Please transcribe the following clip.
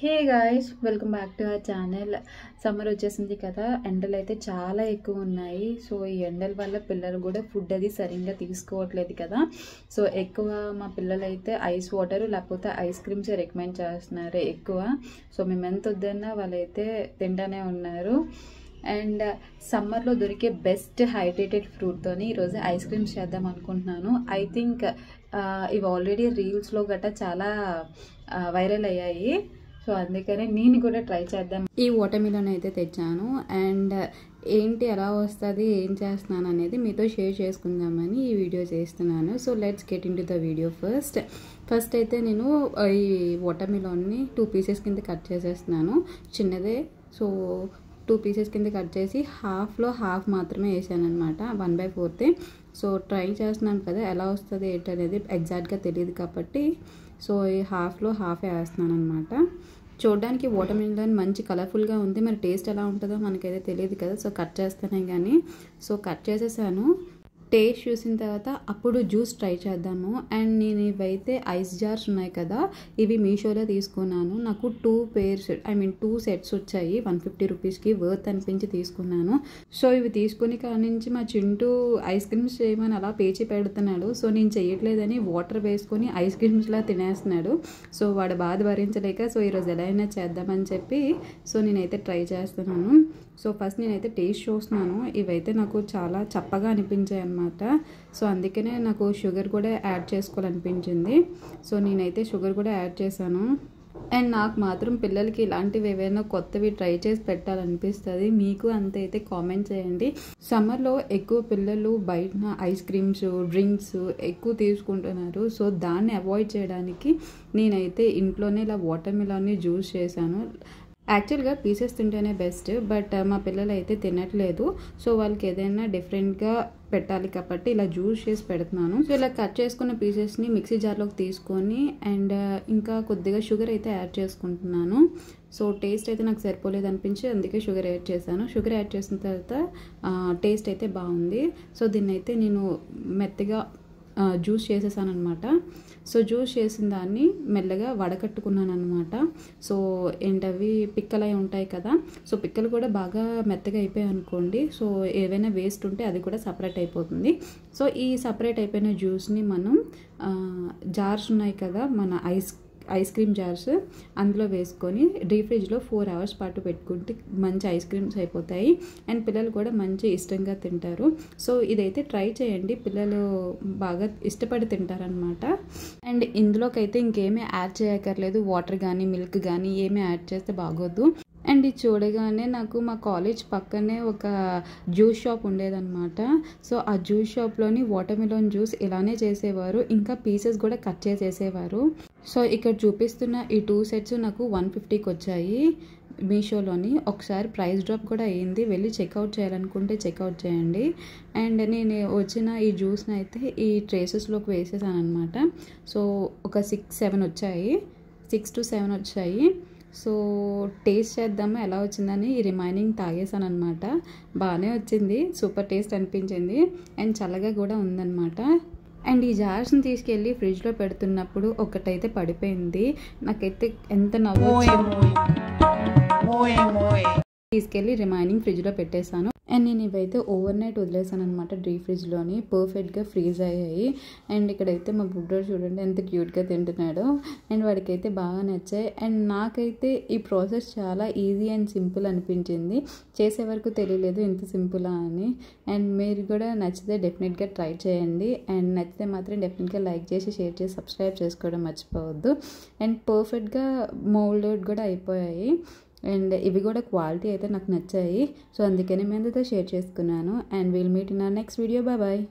Hey guys, welcome back to our channel. Summer వచ్చేసింది కదా, ఎండలు అయితే చాలా ఎక్కువ ఉన్నాయి. సో ఈ ఎండల వల్ల పిల్లలు కూడా ఫుడ్ అది సరిగ్గా తీసుకోవట్లేదు కదా. సో ఎక్కువ మా పిల్లలు అయితే ఐస్ వాటర్ లేకపోతే ఐస్ క్రీమ్స్ రికమెండ్ చేస్తున్నారు ఎక్కువ. సో మేము ఎంత వద్దన్నా వాళ్ళైతే తింటానే ఉన్నారు. అండ్ సమ్మర్లో దొరికే బెస్ట్ హైడ్రేటెడ్ ఫ్రూట్తోని ఈరోజు ఐస్ క్రీమ్స్ చేద్దాం అనుకుంటున్నాను. ఐ థింక్ ఇవి ఆల్రెడీ రీల్స్లో గట్రా చాలా వైరల్ అయ్యాయి. సో అందుకనే నేను కూడా ట్రై చేద్దాం. ఈ వాటర్ మిలన్ అయితే తెచ్చాను. అండ్ ఏంటి ఎలా వస్తుంది, ఏం చేస్తున్నాను అనేది మీతో షేర్ చేసుకుందామని ఈ వీడియో చేస్తున్నాను. So let's get in to the video. First అయితే నేను ఈ వాటర్ మిలన్ని 2 పీసెస్ కింద కట్ చేసేస్తున్నాను. చిన్నదే. సో 2 పీసెస్ కింద కట్ చేసి హాఫ్లో హాఫ్ మాత్రమే వేసాను అనమాట, 1/4. సో ట్రై చేస్తున్నాను కదా, ఎలా వస్తుంది ఏంటి అనేది ఎగ్జాక్ట్గా తెలియదు కాబట్టి సో ఈ హాఫ్లో హాఫ్ వేస్తున్నాను అనమాట. చూడడానికి వాటర్ మిలన్ మంచి కలర్ఫుల్గా ఉంది, మరి టేస్ట్ ఎలా ఉంటుందో మనకైతే తెలియదు కదా. సో కట్ చేస్తానే కానీ సో కట్ చేసేసాను. టేస్ట్ చూసిన తర్వాత అప్పుడు జ్యూస్ ట్రై చేద్దాము. అండ్ నేను ఇవైతే ఐస్ జార్స్ ఉన్నాయి కదా, ఇవి మీషోలో తీసుకున్నాను. నాకు 2 సెట్స్ వచ్చాయి. 150 రూపీస్కి వర్త్ అనిపించి తీసుకున్నాను. సో ఇవి తీసుకుని కానించి మా చింటూ ఐస్ క్రీమ్స్ చేయమని అలా పేచి పెడుతున్నాడు. సో నేను చేయట్లేదని వాటర్ వేసుకొని ఐస్ క్రీమ్స్లా తినేస్తున్నాడు. సో వాడు బాధ భరించలేక సో ఈరోజు ఎలా అయినా చేద్దామని చెప్పి సో నేనైతే ట్రై చేస్తున్నాను. సో ఫస్ట్ నేనైతే టేస్ట్ చూస్తున్నాను. ఇవైతే నాకు చాలా చప్పగా అనిపించాయి అన్నమాట. సో అందుకనే నాకు షుగర్ కూడా యాడ్ చేసుకోవాలనిపించింది. సో నేనైతే షుగర్ కూడా యాడ్ చేశాను. అండ్ నాకు మాత్రం పిల్లలకి ఇలాంటివి ఏవైనా కొత్తవి ట్రై చేసి పెట్టాలనిపిస్తుంది. మీకు అంతే అయితే కామెంట్ చేయండి. సమ్మర్లో ఎక్కువ పిల్లలు బయట ఐస్ క్రీమ్స్, డ్రింక్స్ ఎక్కువ తీసుకుంటున్నారు. సో దాన్ని అవాయిడ్ చేయడానికి నేనైతే ఇంట్లోనే ఇలా వాటర్ మిలన్ని జ్యూస్ చేశాను. యాక్చువల్గా పీసెస్ తింటేనే బెస్ట్, బట్ మా పిల్లలు అయితే తినట్లేదు. సో వాళ్ళకి ఏదైనా డిఫరెంట్గా పెట్టాలి కాబట్టి ఇలా జ్యూస్ చేసి పెడుతున్నాను. సో ఇలా కట్ చేసుకున్న పీసెస్ని మిక్సీ జార్లోకి తీసుకొని అండ్ ఇంకా కొద్దిగా షుగర్ అయితే యాడ్ చేసుకుంటున్నాను. సో టేస్ట్ అయితే నాకు సరిపోలేదు అనిపించి అందుకే షుగర్ యాడ్ చేశాను. షుగర్ యాడ్ చేసిన తర్వాత టేస్ట్ అయితే బాగుంది. సో దీన్ని అయితే నేను మెత్తగా జ్యూస్ చేసేసాను అనమాట. సో జ్యూస్ చేసిన దాన్ని మెల్లగా వడకట్టుకున్నాను అనమాట. సో ఏంటవి పిక్కలు అవి ఉంటాయి కదా, సో పిక్కలు కూడా బాగా మెత్తగా అయిపోయాయి అనుకోండి. సో ఏవైనా వేస్ట్ ఉంటే అది కూడా సపరేట్ అయిపోతుంది. సో ఈ సపరేట్ అయిపోయిన జ్యూస్ని మనం జార్స్ ఉన్నాయి కదా, మన ఐస్ క్రీమ్ జార్స్, అందులో వేసుకొని డీప్ ఫ్రిడ్జ్లో 4 అవర్స్ పాటు పెట్టుకుంటే మంచి ఐస్ క్రీమ్స్ అయిపోతాయి. అండ్ పిల్లలు కూడా మంచి ఇష్టంగా తింటారు. సో ఇదైతే ట్రై చేయండి, పిల్లలు బాగా ఇష్టపడి తింటారనమాట. అండ్ ఇందులోకి అయితే ఇంకేమీ యాడ్ చేయక్కర్లేదు. వాటర్ కానీ మిల్క్ కానీ ఏమీ యాడ్ చేస్తే బాగోదు. అండ్ ఇది చూడగానే నాకు మా కాలేజ్ పక్కనే ఒక జ్యూస్ షాప్ ఉండేదన్నమాట. సో ఆ జ్యూస్ షాప్లోని వాటర్ మిలన్ జ్యూస్ ఇలానే చేసేవారు, ఇంకా పీసెస్ కూడా కట్ చేసేసేవారు. సో ఇక్కడ చూపిస్తున్న ఈ 2 సెట్స్ నాకు 150కి వచ్చాయి మీషోలోని. ఒకసారి ప్రైస్ డ్రాప్ కూడా అయ్యింది. వెళ్ళి చెక్అవుట్ చేయాలనుకుంటే చెక్అవుట్ చేయండి. అండ్ నేను వచ్చిన ఈ జ్యూస్ని అయితే ఈ ట్రేసెస్లోకి వేసేసాను అనమాట. సో ఒక 6-7 వచ్చాయి, 6 to 7 వచ్చాయి. సో టేస్ట్ చేద్దాము ఎలా వచ్చిందని ఈ రిమైనింగ్ తాగేసాను అనమాట. బాగానే వచ్చింది, సూపర్ టేస్ట్ అనిపించింది. అండ్ చల్లగా కూడా ఉందన్నమాట. అండ్ ఈ జార్స్ని తీసుకెళ్ళి ఫ్రిడ్జ్లో పెడుతున్నప్పుడు ఒకటైతే పడిపోయింది. నాకైతే ఎంత నవ్వు తీసుకెళ్ళి రిమైనింగ్ ఫ్రిడ్జ్లో పెట్టేశాను. అండ్ నేను ఇవైతే ఓవర్ నైట్ వదిలేసాను అనమాట డీప్ ఫ్రిడ్జ్లోని. పర్ఫెక్ట్గా ఫ్రీజ్ అయ్యాయి. అండ్ ఇక్కడైతే మా బుడ్డోడు చూడండి ఎంత క్యూట్గా తింటున్నాడు. అండ్ వాడికైతే బాగా నచ్చాయి. అండ్ నాకైతే ఈ ప్రాసెస్ చాలా ఈజీ అండ్ సింపుల్ అనిపించింది. చేసే వరకు తెలియలేదు ఇంత సింపులా అని. అండ్ మీరు కూడా నచ్చితే డెఫినెట్గా ట్రై చేయండి. అండ్ నచ్చితే మాత్రం డెఫినెట్గా లైక్ చేసి, షేర్ చేసి, సబ్స్క్రైబ్ చేసుకోవడం మర్చిపోవద్దు. అండ్ పర్ఫెక్ట్గా మౌల్డెడ్ కూడా అయిపోయాయి. అండ్ ఇవి కూడా క్వాలిటీ అయితే నాకు నచ్చాయి. సో అందుకనే మీ అందరితో షేర్ చేసుకున్నాను. And will meet in our next video. Bye bye.